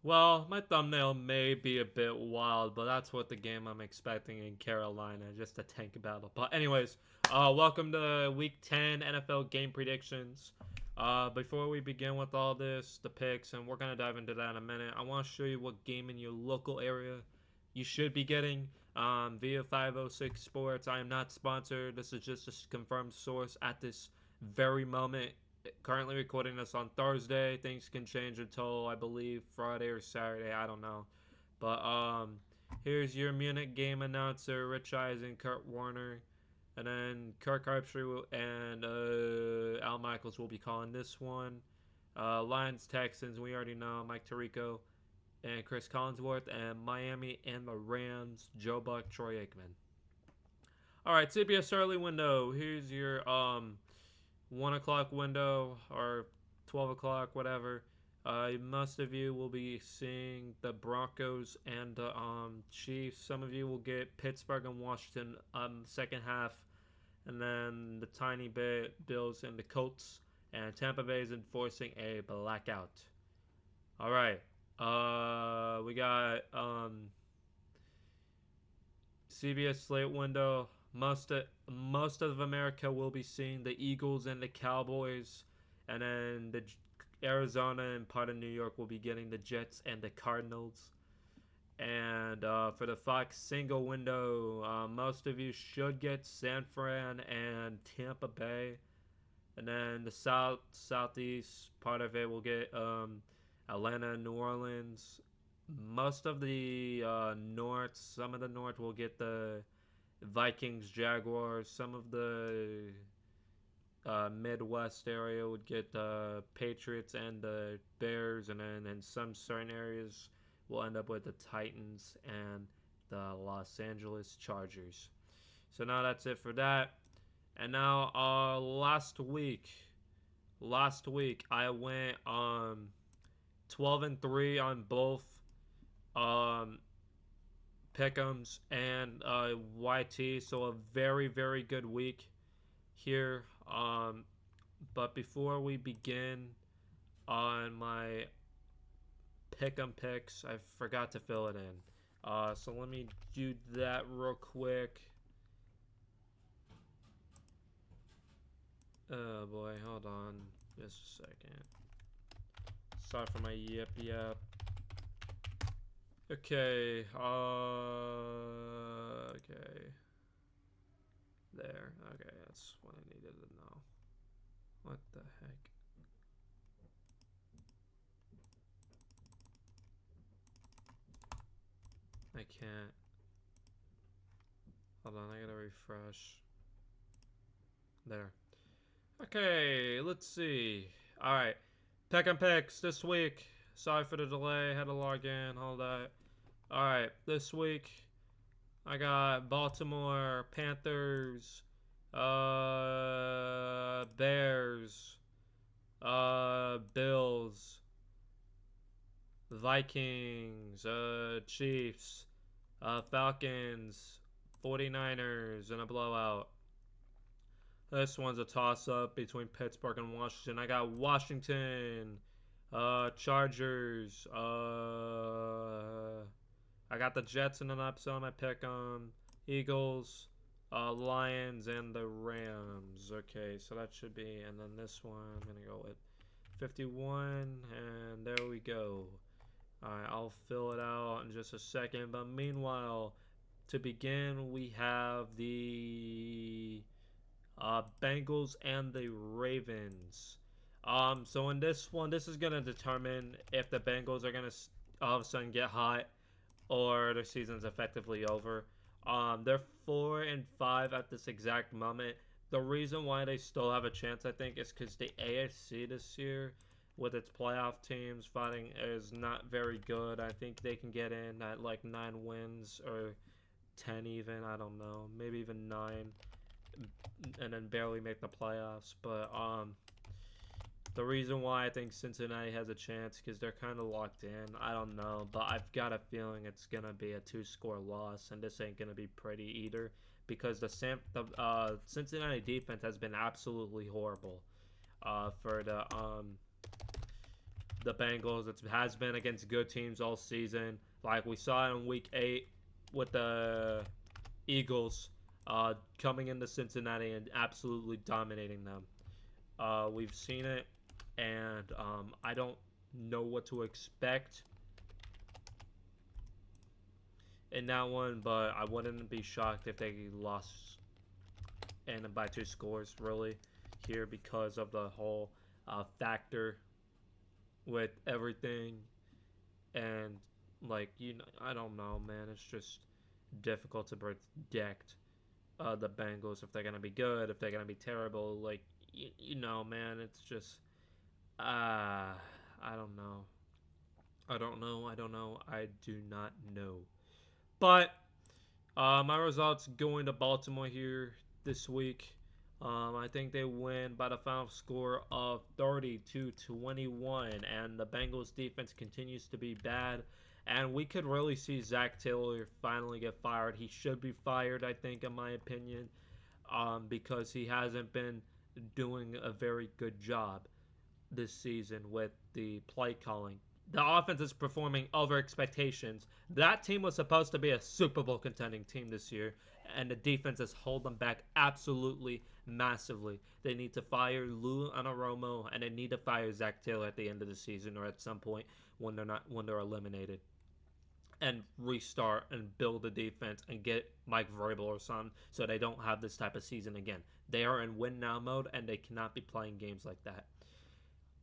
Well, my thumbnail may be a bit wild, but that's what the game I'm expecting in Carolina, just a tank battle. But anyways, welcome to Week 10 NFL game predictions. Before we begin with all this, the picks, and we're gonna dive into that in a minute, I want to show you what game in your local area you should be getting via 506 Sports. I am not sponsored. This is just a confirmed source at this very moment. Currently recording this on Thursday. Things can change until I believe Friday or Saturday. I don't know. But here's your Munich game announcer, Rich Eisen, Kurt Warner, and then Kirk Herbstreit and Al Michaels will be calling this one. Lions Texans, we already know Mike Tirico and Chris Collinsworth, and Miami and the Rams, Joe Buck, Troy Aikman. All right, CBS early window. Here's your 1 o'clock window or 12 o'clock, whatever. Most of you will be seeing the Broncos and the Chiefs. Some of you will get Pittsburgh and Washington second half, and then the tiny bit Bills and the Colts. And Tampa Bay is enforcing a blackout. All right. We got CBS slate window. Most of America will be seeing the Eagles and the Cowboys, and then the Arizona and part of New York will be getting the Jets and the Cardinals. And for the Fox single window, most of you should get San Fran and Tampa Bay, and then the southeast part of it will get Atlanta and New Orleans. Most of the north, some of the north will get the Vikings, Jaguars. Some of the Midwest area would get the Patriots and the Bears, and then in some certain areas we'll end up with the Titans and the Los Angeles Chargers. So now that's it for that. And now last week I went 12-3 on both um pickems and YT, so a very very good week here. But before we begin on my pick'em picks, I forgot to fill it in. So let me do that real quick. Oh boy, hold on just a second. Sorry for my yep. Okay. Okay. There. Okay, that's what I needed to know. What the heck? I can't. Hold on, I gotta refresh. There. Okay, let's see. Alright. Pick and picks this week. Sorry for the delay. Had to log in. Hold that. Alright, this week I got Baltimore, Panthers, Bears, Bills, Vikings, Chiefs, Falcons, 49ers, and a blowout. This one's a toss up between Pittsburgh and Washington. I got Washington, Chargers, I got the Jets in an upset on my pick on Eagles, Lions, and the Rams. Okay, so that should be, and then this one I'm gonna go with 51, and there we go. Alright, I'll fill it out in just a second. But meanwhile, to begin, we have the Bengals and the Ravens. So in this one, this is gonna determine if the Bengals are gonna all of a sudden get hot or their season's effectively over. They're 4-5 at this exact moment. The reason why they still have a chance, I think, is because the AFC this year, with its playoff teams fighting, is not very good. I think they can get in at like 9 wins or 10 even. I don't know, maybe even 9, and then barely make the playoffs. But the reason why I think Cincinnati has a chance because they're kind of locked in. I don't know, but I've got a feeling it's gonna be a two-score loss, and this ain't gonna be pretty either because the Cincinnati defense has been absolutely horrible for the the Bengals. It has been against good teams all season. Like we saw in Week 8 with the Eagles coming into Cincinnati and absolutely dominating them. We've seen it, and I don't know what to expect in that one, but I wouldn't be shocked if they lost and by 2 scores really here because of the whole factor with everything and like I don't know, man. It's just difficult to predict the Bengals if they're gonna be good, if they're gonna be terrible. Like man. It's just I don't know. I don't know. I don't know. I do not know. But my results going to Baltimore here this week. I think they win by the final score of 30-21, and the Bengals defense continues to be bad. And we could really see Zach Taylor finally get fired. He should be fired, I think, in my opinion, because he hasn't been doing a very good job this season with the play calling. The offense is performing over expectations. That team was supposed to be a Super Bowl contending team this year, and the defense has held them back absolutely massively. They need to fire Lou Anaromo, and they need to fire Zach Taylor at the end of the season or at some point when they're eliminated, and restart and build the defense and get Mike Vrabel or something so they don't have this type of season again. They are in win now mode, and they cannot be playing games like that.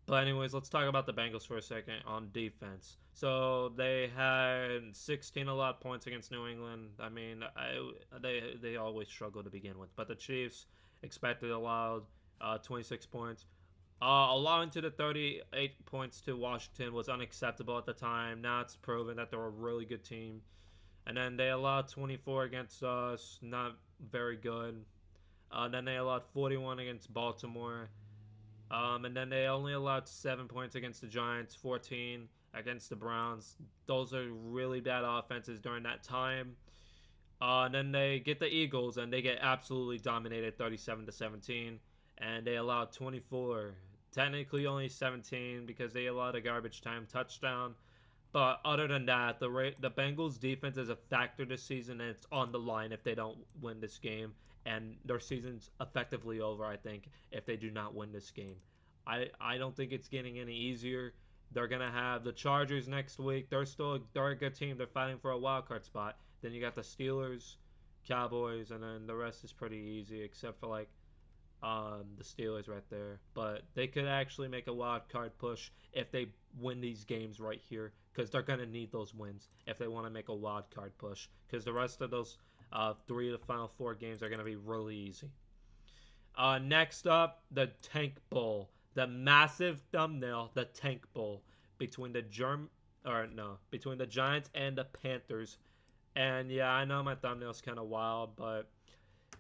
But anyways, let's talk about the Bengals for a second on defense. So they had 16 allowed points against New England. I mean, they always struggle to begin with. But the Chiefs expected allowed 26 points. Allowing to the 38 points to Washington was unacceptable at the time. Now it's proven that they're a really good team. And then they allowed 24 against us. Not very good. Then they allowed 41 against Baltimore. And then they only allowed 7 points against the Giants, 14 against the Browns. Those are really bad offenses during that time. And then they get the Eagles, and they get absolutely dominated, 37-17. And they allowed 24, technically only 17 because they allowed a garbage time touchdown. But other than that, the Bengals defense is a factor this season, and it's on the line if they don't win this game. And their season's effectively over, I think, if they do not win this game. I don't think it's getting any easier. They're going to have the Chargers next week. They're a good team. They're fighting for a wild card spot. Then you got the Steelers, Cowboys, and then the rest is pretty easy except for like the Steelers right there. But they could actually make a wild card push if they win these games right here, because they're going to need those wins if they want to make a wild card push, because the rest of those 3 of the final 4 games are going to be really easy. Next up, the Tank Bowl. The massive thumbnail, the Tank Bowl, between the Giants and the Panthers. And yeah, I know my thumbnail's kind of wild, but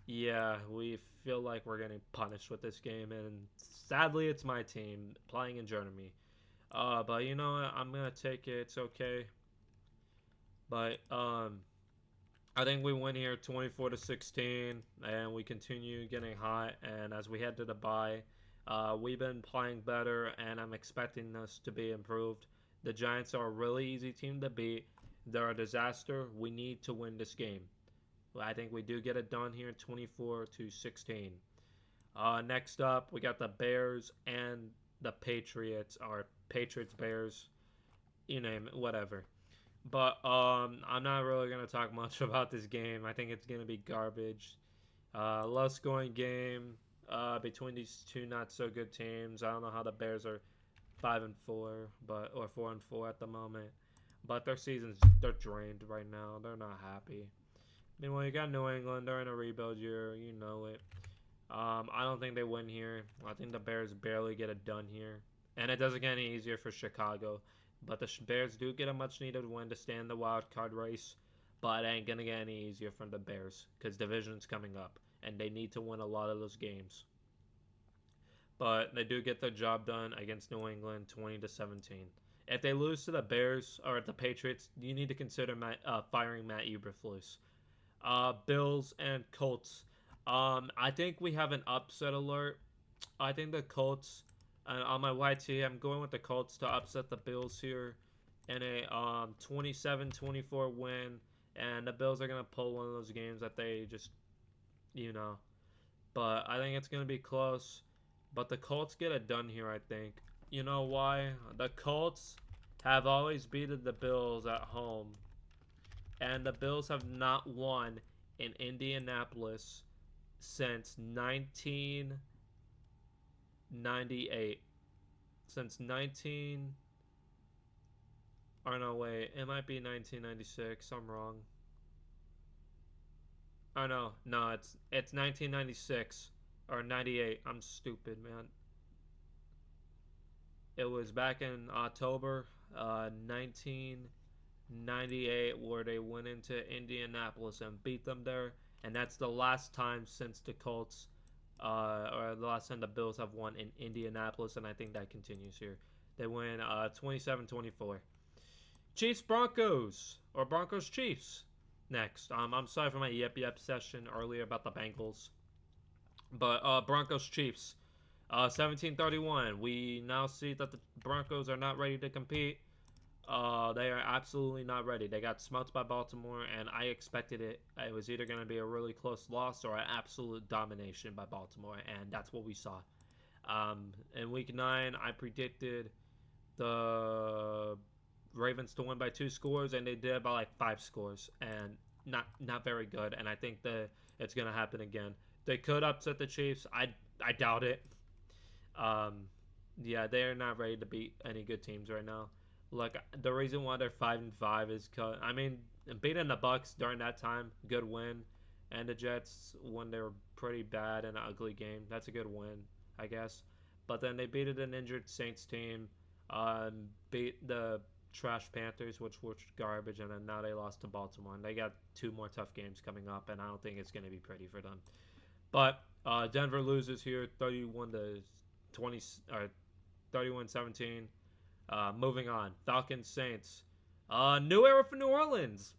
yeah, we feel like we're getting punished with this game, and sadly, it's my team playing in Germany. But you know what? I'm gonna take it. It's okay. But I think we win here 24-16, and we continue getting hot. And as we head to the bye, we've been playing better, and I'm expecting us to be improved. The Giants are a really easy team to beat. They're a disaster. We need to win this game. I think we do get it done here, 24-16. Next up, we got the Bears and the Patriots, or Patriots, Bears, you name it, whatever. But I'm not really going to talk much about this game. I think it's going to be garbage. Low scoring game between these two not so good teams. I don't know how the Bears are 5-4, or 4-4 at the moment. But their they're drained right now. They're not happy. Meanwhile, you got New England. They're in a rebuild year. You know it. I don't think they win here. I think the Bears barely get it done here. And it doesn't get any easier for Chicago. But the Bears do get a much-needed win to stay in the wild card race. But it ain't going to get any easier for the Bears, because division's coming up. And they need to win a lot of those games. But they do get their job done against New England, 20-17. If they lose to the Bears or the Patriots, you need to consider firing Matt Eberflus. Bills and Colts. I think we have an upset alert. I think the Colts on my YT, I'm going with the Colts to upset the Bills here in a 27-24 win. And the Bills are going to pull one of those games that they just, you know. But I think it's going to be close. But the Colts get it done here, I think. You know why? The Colts have always beaten the Bills at home. And the Bills have not won in Indianapolis since 1998. Since 19... Oh, no, wait. It might be 1996. I'm wrong. Oh, no. No, it's 1996. Or 98. I'm stupid, man. It was back in October 1998 where they went into Indianapolis and beat them there. And that's the last time since the Colts, or the last time the Bills have won in Indianapolis. And I think that continues here. They win 27-24. Chiefs Broncos, or Broncos Chiefs next. I'm sorry for my yep session earlier about the Bengals, but Broncos Chiefs, 17-31. We now see that the Broncos are not ready to compete. They are absolutely not ready. They got smoked by Baltimore, and I expected it. It was either going to be a really close loss or an absolute domination by Baltimore, and that's what we saw. In Week 9, I predicted the Ravens to win by 2 scores, and they did by like 5 scores, and not very good. And I think that it's gonna happen again. They could upset the Chiefs. I doubt it. Yeah, they are not ready to beat any good teams right now. Look, the reason why they're 5-5 is beating the Bucks during that time, good win, and the Jets when they were pretty bad in an ugly game. That's a good win, I guess. But then they beat an injured Saints team, beat the trash Panthers, which were garbage, and then now they lost to Baltimore, and they got 2 more tough games coming up, and I don't think it's going to be pretty for them. But Denver loses here 31-20 or 31-17. Moving on, Falcons Saints, new era for New Orleans.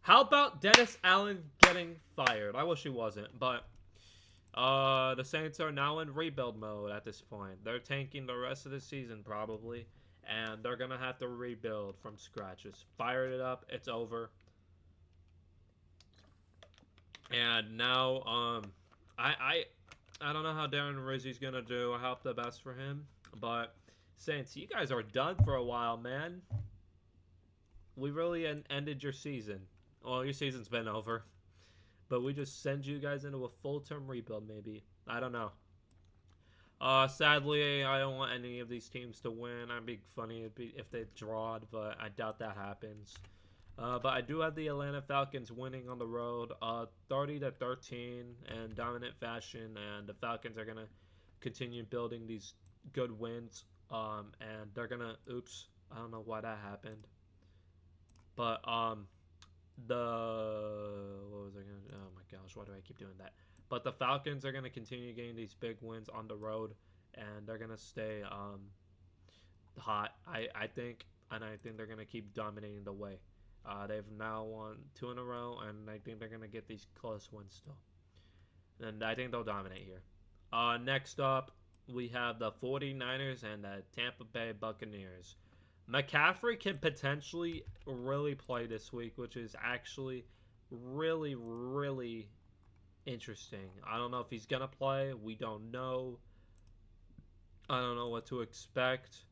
How about Dennis Allen getting fired? I wish he wasn't, but the Saints are now in rebuild mode at this point. They're tanking the rest of the season probably, and they're gonna have to rebuild from scratch. Just fire it up. It's over. And now, I don't know how Darren Rizzi's gonna do. I hope the best for him. But Saints, you guys are done for a while, man. We really ended your season. Well, your season's been over. But we just send you guys into a full-term rebuild, maybe. I don't know. Sadly, I don't want any of these teams to win. I'd be funny if they drawed, but I doubt that happens. But I do have the Atlanta Falcons winning on the road, 30-13 in dominant fashion, and the Falcons are gonna continue building these good wins. And they're gonna. Oops, I don't know why that happened. But what was I gonna? Oh my gosh, why do I keep doing that? But the Falcons are gonna continue getting these big wins on the road, and they're gonna stay hot. I think, and I think they're gonna keep dominating the way. They've now won 2 in a row, and I think they're gonna get these close wins still. And I think they'll dominate here. Next up, we have the 49ers and the Tampa Bay Buccaneers. McCaffrey can potentially really play this week, which is actually really, really interesting. I don't know if he's going to play. We don't know. I don't know what to expect.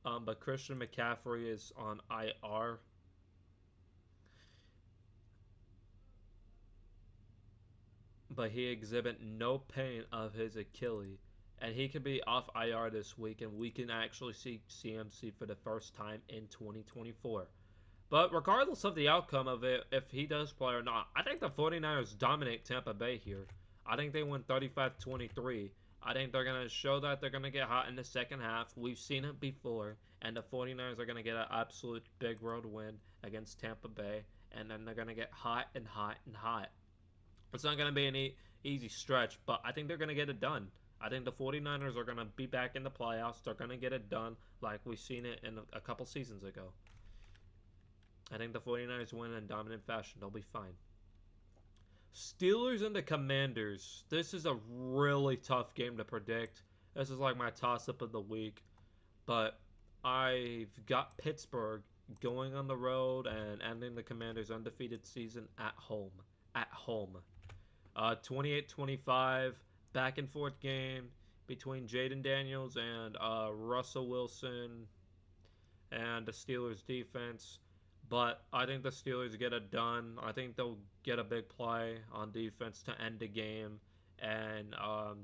But Christian McCaffrey is on IR. But he exhibit no pain of his Achilles. And he could be off IR this week, and we can actually see CMC for the first time in 2024. But regardless of the outcome of it, if he does play or not, I think the 49ers dominate Tampa Bay here. I think they win 35-23. I think they're going to show that they're going to get hot in the second half. We've seen it before, and the 49ers are going to get an absolute big road win against Tampa Bay, and then they're going to get hot and hot and hot. It's not going to be an easy stretch, but I think they're going to get it done. I think the 49ers are going to be back in the playoffs. They're going to get it done like we've seen it in a couple seasons ago. I think the 49ers win in dominant fashion. They'll be fine. Steelers and the Commanders. This is a really tough game to predict. This is like my toss-up of the week. But I've got Pittsburgh going on the road and ending the Commanders' undefeated season at home. At home. 28-25, back and forth game between Jaden Daniels and Russell Wilson and the Steelers defense. But I think the Steelers get it done. I think they'll get a big play on defense to end the game and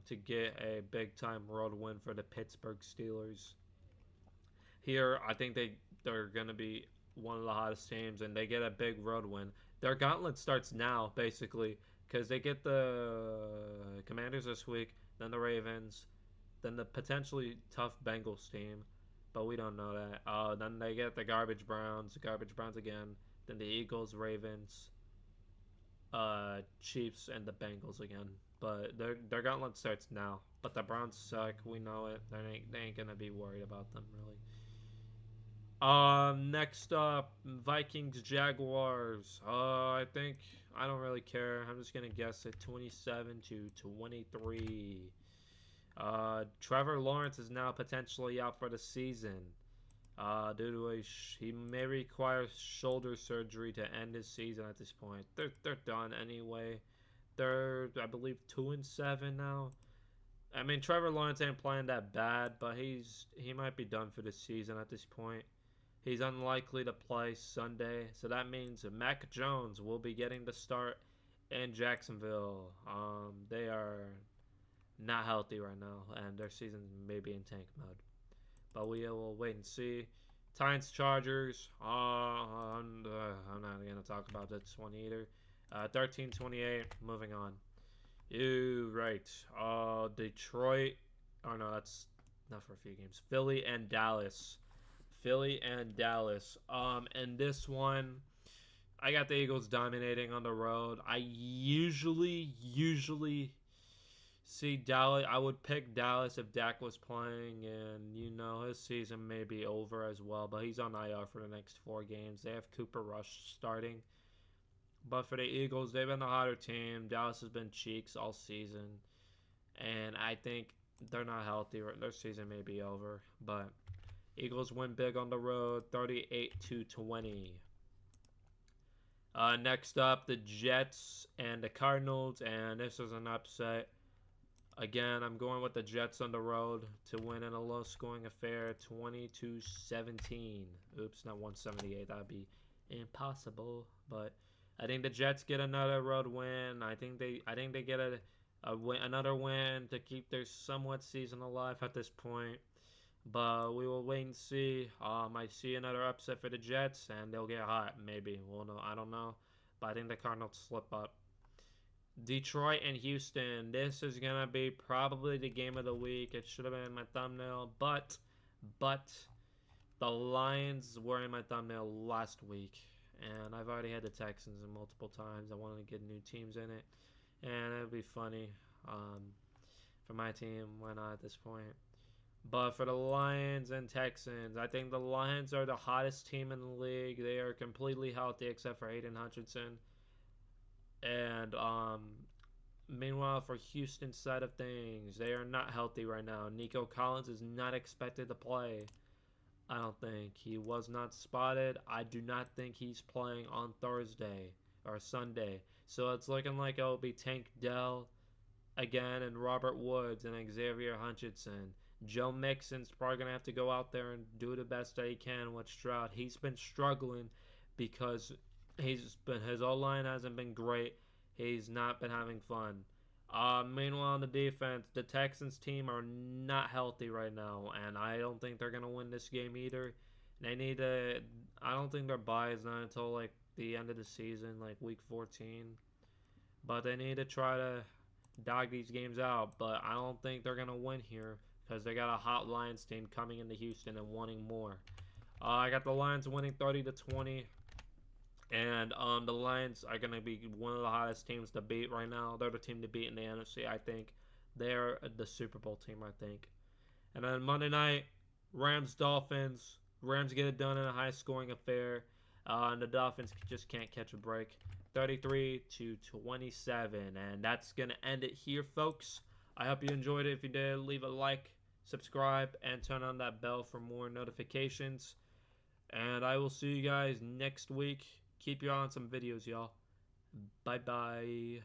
to get a big time road win for the Pittsburgh Steelers. Here, I think they're going to be one of the hottest teams and they get a big road win. Their gauntlet starts now, basically, because they get the Commanders this week, then the Ravens, then the potentially tough Bengals team, but we don't know that. Then they get the garbage Browns again, then the Eagles, Ravens, Chiefs, and the Bengals again. But their gauntlet starts now. But the Browns suck. We know it. They ain't gonna be worried about them really. Next up, Vikings Jaguars. I don't really care. I'm just gonna guess it 27-23. Trevor Lawrence is now potentially out for the season. Due to he may require shoulder surgery to end his season at this point. They're done anyway. They're, I believe, 2-7 now. I mean, Trevor Lawrence ain't playing that bad, but he might be done for the season at this point. He's unlikely to play Sunday, so that means Mac Jones will be getting the start in Jacksonville. They are not healthy right now, and their season may be in tank mode. But we will wait and see. Titans Chargers. I'm not going to talk about this one either. 13-28. Moving on. Right. Detroit. Oh no, that's not for a few games. Philly and Dallas. And this one, I got the Eagles dominating on the road. I usually see Dallas. I would pick Dallas if Dak was playing, and his season may be over as well. But he's on IR for the next 4 games. They have Cooper Rush starting. But for the Eagles, they've been the hotter team. Dallas has been cheeks all season, and I think they're not healthy. Their season may be over, but Eagles win big on the road, 38-20. Next up, the Jets and the Cardinals, and this is an upset. Again, I'm going with the Jets on the road to win in a low-scoring affair, 20-17. Oops, not 178. That'd be impossible. But I think the Jets get another road win. I think they get another win to keep their somewhat season alive at this point. But we will wait and see. I see another upset for the Jets, and they'll get hot. Maybe we'll know. I don't know, but I think the Cardinals slip up. Detroit and Houston. This is gonna be probably the game of the week. It should have been in my thumbnail, but the Lions were in my thumbnail last week, and I've already had the Texans multiple times. I wanted to get new teams in it, and it'd be funny for my team. Why not at this point? But for the Lions and Texans, I think the Lions are the hottest team in the league. They are completely healthy except for Aiden Hutchinson. And meanwhile, for Houston's side of things, they are not healthy right now. Nico Collins is not expected to play. I don't think. He was not spotted. I do not think he's playing on Thursday or Sunday. So it's looking like it'll be Tank Dell again and Robert Woods and Xavier Hutchinson. Joe Mixon's probably going to have to go out there and do the best that he can with Stroud. He's been struggling because his O-line hasn't been great. He's not been having fun. Meanwhile, on the defense, the Texans team are not healthy right now, and I don't think they're going to win this game either. I don't think their bye is not until like the end of the season, like week 14. But they need to try to dog these games out, but I don't think they're going to win here because they got a hot Lions team coming into Houston and wanting more. I got the Lions winning 30-20. And the Lions are going to be one of the hottest teams to beat right now. They're the team to beat in the NFC, I think. They're the Super Bowl team, I think. And then Monday night, Rams-Dolphins. Rams get it done in a high-scoring affair. And the Dolphins just can't catch a break. 33-27. And that's going to end it here, folks. I hope you enjoyed it. If you did, leave a like, subscribe, and turn on that bell for more notifications. And I will see you guys next week. Keep your eye on some videos, y'all. Bye-bye.